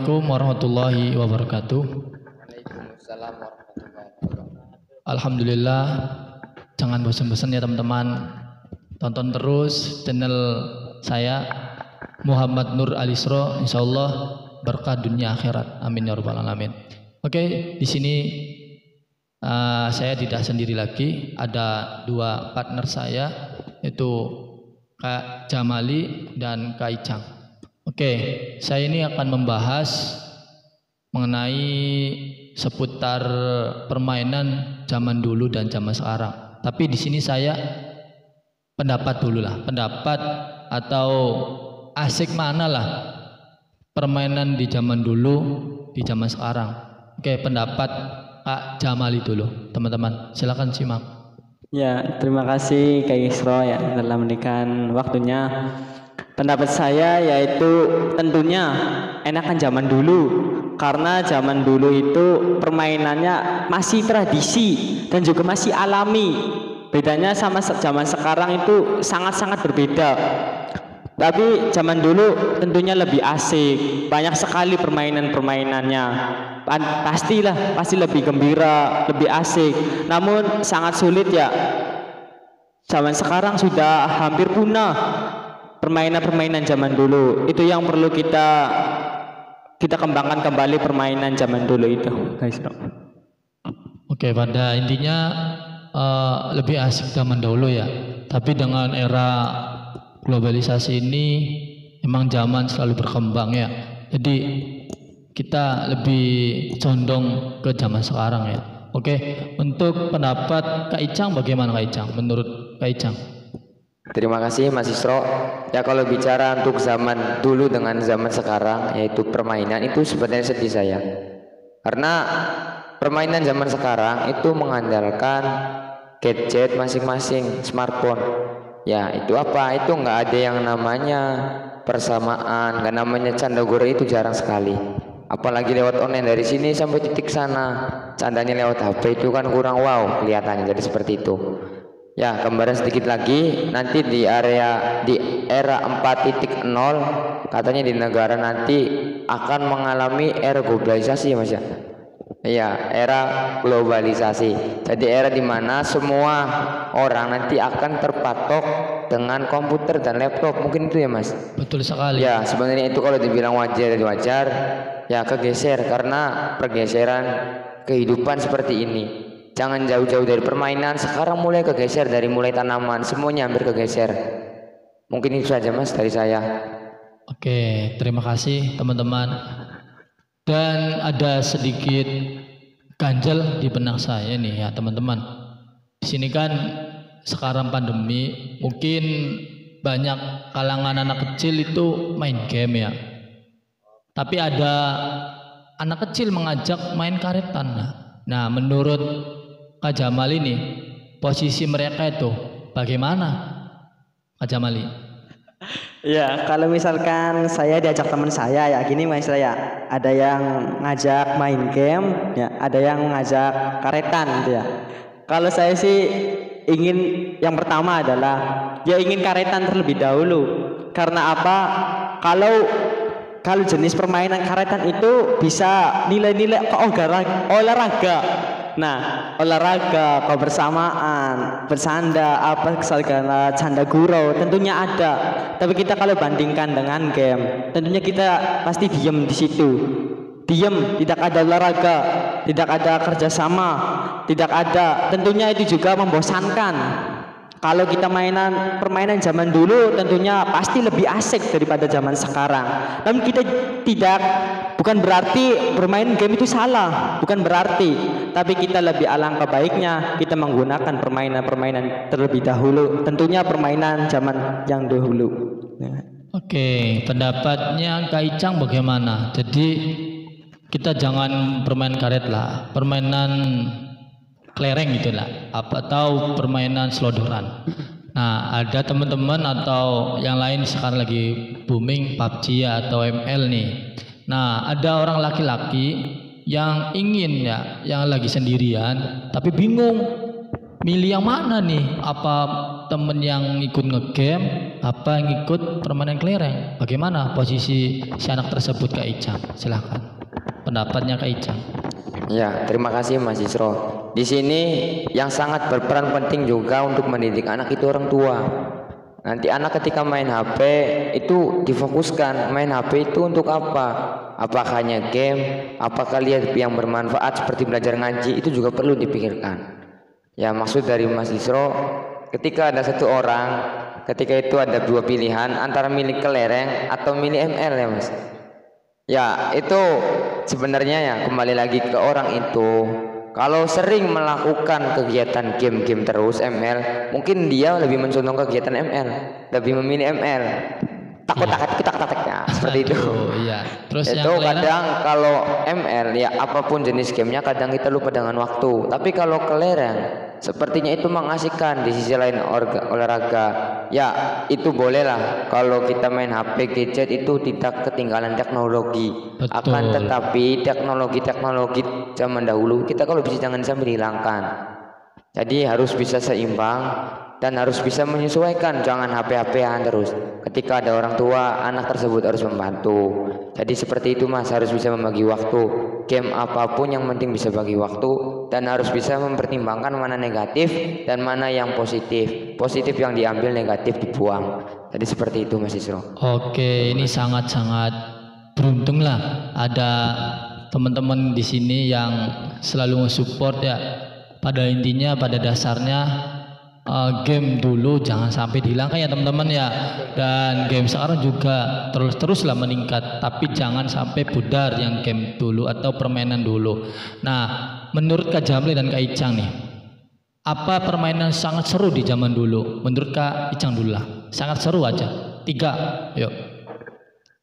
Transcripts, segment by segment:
Assalamualaikum warahmatullahi wabarakatuh. Waalaikumsalam warahmatullahi wabarakatuh. Alhamdulillah, jangan bosan-bosan ya teman-teman. Tonton terus channel saya Muhammad Nur Alisro, insyaallah berkah dunia akhirat. Amin ya rabbal alamin. Oke, di sini saya tidak sendiri lagi, ada dua partner saya, yaitu Kak Jamali dan Kak Icang. Oke, saya ini akan membahas mengenai seputar permainan zaman dulu dan zaman sekarang. Tapi di sini saya pendapat dulu lah, pendapat atau asik mana lah permainan di zaman dulu, di zaman sekarang. Oke, pendapat Kak Jamali dulu, teman-teman. Silakan simak. Ya, terima kasih Kak Isro ya telah memberikan waktunya. Pendapat saya yaitu tentunya enakan zaman dulu, karena zaman dulu itu permainannya masih tradisi dan juga masih alami. Bedanya sama zaman sekarang itu sangat-sangat berbeda. Tapi zaman dulu tentunya lebih asik, banyak sekali permainan-permainannya. Pasti lebih gembira, lebih asik. Namun sangat sulit ya. Zaman sekarang sudah hampir punah permainan-permainan zaman dulu. Itu yang perlu kita kembangkan kembali, permainan zaman dulu itu, guys. Oke, pada intinya lebih asik zaman dahulu ya. Tapi dengan era globalisasi ini emang zaman selalu berkembang ya. Jadi kita lebih condong ke zaman sekarang ya. Oke, untuk pendapat Kak Icang bagaimana Kak Icang? Menurut Kak Icang? Terima kasih Mas Isro. Ya, kalau bicara untuk zaman dulu dengan zaman sekarang, yaitu permainan, itu sebenarnya sedih saya. Karena permainan zaman sekarang itu mengandalkan gadget masing-masing, smartphone. Ya, itu apa? Itu nggak ada yang namanya persamaan, nggak namanya canda gore, itu jarang sekali. Apalagi lewat online dari sini sampai titik sana, candanya lewat HP itu kan kurang wow kelihatannya, jadi seperti itu. Ya, gambaran sedikit lagi, nanti di era 4.0 katanya di negara nanti akan mengalami era globalisasi ya Mas ya. Iya, era globalisasi. Jadi era dimana semua orang nanti akan terpatok dengan komputer dan laptop, mungkin itu ya Mas. Betul sekali. Ya, sebenarnya itu kalau dibilang wajar, ya kegeser karena pergeseran kehidupan seperti ini. Jangan jauh-jauh dari permainan, sekarang mulai kegeser, dari mulai tanaman, semuanya hampir kegeser. Mungkin itu saja Mas dari saya. Oke, terima kasih teman-teman. Dan ada sedikit ganjel di benak saya nih ya teman-teman. Di sini kan sekarang pandemi, mungkin banyak kalangan anak kecil itu main game ya. Tapi ada anak kecil mengajak main karetan. Nah, menurut Kak Jamal ini posisi mereka itu bagaimana, Kak Jamali? Ya, kalau misalkan saya diajak teman saya ya gini Mas, ya ada yang ngajak main game ya, ada yang ngajak karetan gitu ya. Kalau saya sih ingin yang pertama adalah ya ingin karetan terlebih dahulu. Karena apa? Kalau jenis permainan karetan itu bisa nilai-nilai olahraga. Nah, olahraga, kebersamaan, bersanda, apa segala canda gurau tentunya ada. Tapi kita kalau bandingkan dengan game, tentunya kita pasti diam di situ. Diam, tidak ada olahraga, tidak ada kerjasama, tidak ada. Tentunya itu juga membosankan. Kalau kita permainan zaman dulu tentunya pasti lebih asik daripada zaman sekarang. Namun kita bukan berarti bermain game itu salah, bukan berarti. Tapi kita lebih alangkah baiknya kita menggunakan permainan-permainan terlebih dahulu. Tentunya permainan zaman yang dahulu. Oke, pendapatnya Kak Icang bagaimana? Jadi kita jangan permain karet lah, permainan kelereng gitulah, atau permainan selodoran. Nah, ada teman-teman atau yang lain sekarang lagi booming PUBG atau ML nih. Nah, ada orang laki-laki yang ingin ya, yang lagi sendirian tapi bingung milih yang mana nih, apa temen yang ikut ngegame apa ngikut permainan kelereng? Bagaimana posisi si anak tersebut Kak Icang? Silahkan pendapatnya Kak Icang. Ya, terima kasih Mas Isro. Di sini yang sangat berperan penting juga untuk mendidik anak itu orang tua. Nanti anak ketika main HP itu difokuskan, main HP itu untuk apa? Apakah hanya game? Apakah lihat yang bermanfaat seperti belajar ngaji? Itu juga perlu dipikirkan. Ya, maksud dari Mas Isro, ketika ada satu orang, ketika itu ada dua pilihan antara milik kelereng atau milik ML ya Mas. Ya, itu sebenarnya ya kembali lagi ke orang itu. Kalau sering melakukan kegiatan game-game terus ML, mungkin dia lebih mencontoh kegiatan ML, lebih memilih ML. Takut ya, seperti itu. Iya. Terus Itu yang kelereng, kadang kalau ML ya apapun jenis gamenya kadang kita lupa dengan waktu. Tapi kalau kelereng sepertinya itu mengasihkan di sisi lain olahraga. Ya itu bolehlah kalau kita main HP gadget itu tidak ketinggalan teknologi. Betul. Akan tetapi teknologi zaman dahulu kita kalau bisa jangan sampai dihilangkan. Jadi harus bisa seimbang dan harus bisa menyesuaikan, jangan HP-HPan terus. Ketika ada orang tua, anak tersebut harus membantu. Jadi seperti itu Mas, harus bisa membagi waktu. Game apapun yang penting bisa bagi waktu dan harus bisa mempertimbangkan mana negatif dan mana yang positif. Positif yang diambil, negatif dibuang. Jadi seperti itu Mas Isro. oke, ini sangat-sangat beruntung lah ada teman-teman di sini yang selalu nge-support ya. Pada intinya, pada dasarnya game dulu jangan sampai dihilangkan ya teman-teman ya. Dan game sekarang juga teruslah meningkat, tapi jangan sampai pudar yang game dulu atau permainan dulu. Nah, menurut Kak Jamli dan Kak Icang nih, apa permainan sangat seru di zaman dulu? Menurut Kak Icang dulu lah, sangat seru aja. 3, yuk.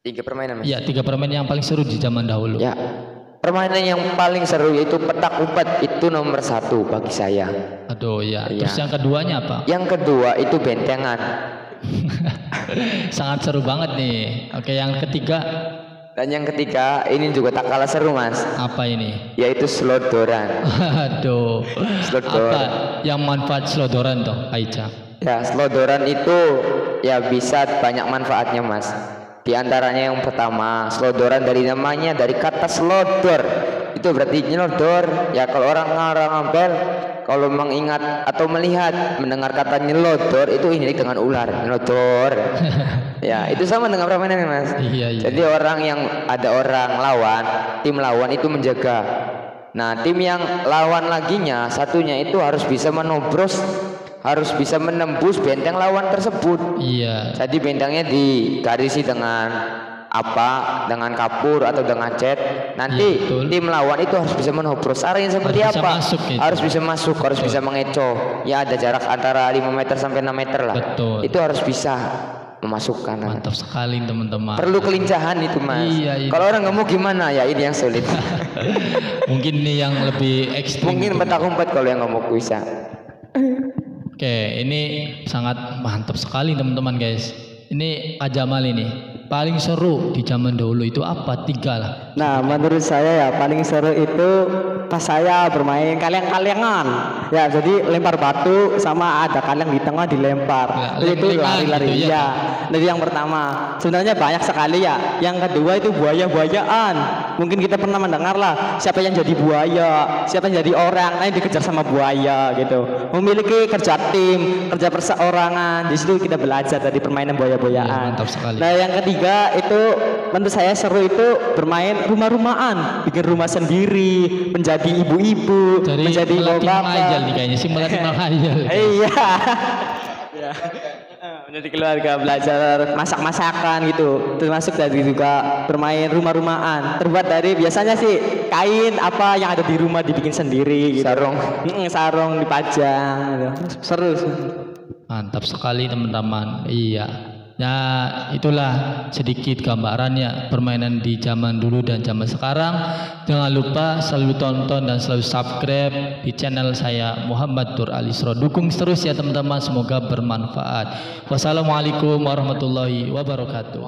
3 permainan Mas. Ya, 3 permainan yang paling seru di zaman dahulu. Ya, permainan yang paling seru yaitu petak umpet, itu nomor 1 bagi saya. Aduh ya. Iya. Terus yang keduanya apa? Yang kedua itu bentengan. Sangat seru banget nih. Oke, yang ketiga Dan yang ketiga ini juga tak kalah seru Mas, apa ini? yaitu selodoran. Aduh. Slodor. Apa yang manfaat selodoran toh, Aicha? Ya, selodoran itu ya bisa banyak manfaatnya Mas. Di antaranya yang pertama, selodoran dari namanya, dari kata selodor. Itu berarti nyelodor. Ya kalau orang ngambel, kalau mengingat atau melihat mendengar kata nyelodor itu ini dengan ular, nyelodor. Ya, itu sama dengan permainan Mas. Iya. Jadi ada orang lawan, tim lawan itu menjaga. Nah, tim yang lawan laginya satunya itu harus bisa menembus benteng lawan tersebut. Iya. Jadi bentengnya digarisi dengan dengan kapur atau dengan cat. Nanti Iya, betul. tim lawan itu harus bisa menobros. Caranya seperti Harus bisa apa? masuk gitu. Harus bisa masuk, harus bisa mengecoh. Ya ada jarak antara 5 meter sampai 6 meter lah. Betul. Itu harus bisa memasukkan. Mantap sekali teman-teman. Perlu kelincahan itu Mas. Iya. Kalau orang nggak mau gimana ya, ini yang sulit. Mungkin ini yang lebih ekstrim. Mungkin petak umpet kalau yang nggak mau bisa. Oke, ini sangat mantap sekali teman-teman guys. Ini Kak Jamal ini paling seru di zaman dahulu itu apa? 3 lah. Nah, menurut saya ya paling seru itu pas saya bermain kaleng-kalengan. Ya, jadi lempar batu sama ada kaleng di tengah dilempar. Ya, Terus itu leng-lengan lari-lari. gitu ya. Ya. Jadi yang pertama, sebenarnya banyak sekali ya. Yang kedua itu buaya-buayaan. Mungkin kita pernah mendengar lah siapa yang jadi buaya, siapa yang jadi orang, yang dikejar sama buaya gitu. Memiliki kerja tim, kerja perseorangan. Di situ kita belajar dari permainan buaya-buayaan. Iya, mantap sekali. Nah, yang ketiga itu menurut saya seru itu bermain rumah-rumahan, bikin rumah sendiri, menjadi ibu-ibu, Jadi menjadi melatih bapak. menghayal nih kayaknya sih, melatih menghayal. Iya. Ya. Menjadi keluarga, belajar masak-masakan gitu. Termasuk dari juga bermain rumah-rumahan. Terbuat dari biasanya sih kain apa yang ada di rumah dibikin sendiri gitu. Sarung. Sarung dipajang gitu. Seru. Mantap sekali teman-teman. Iya. Nah, itulah sedikit gambarannya permainan di zaman dulu dan zaman sekarang. Jangan lupa selalu tonton dan selalu subscribe di channel saya Muhammad Nur Alisro. Dukung terus ya teman-teman, semoga bermanfaat. Wassalamualaikum warahmatullahi wabarakatuh.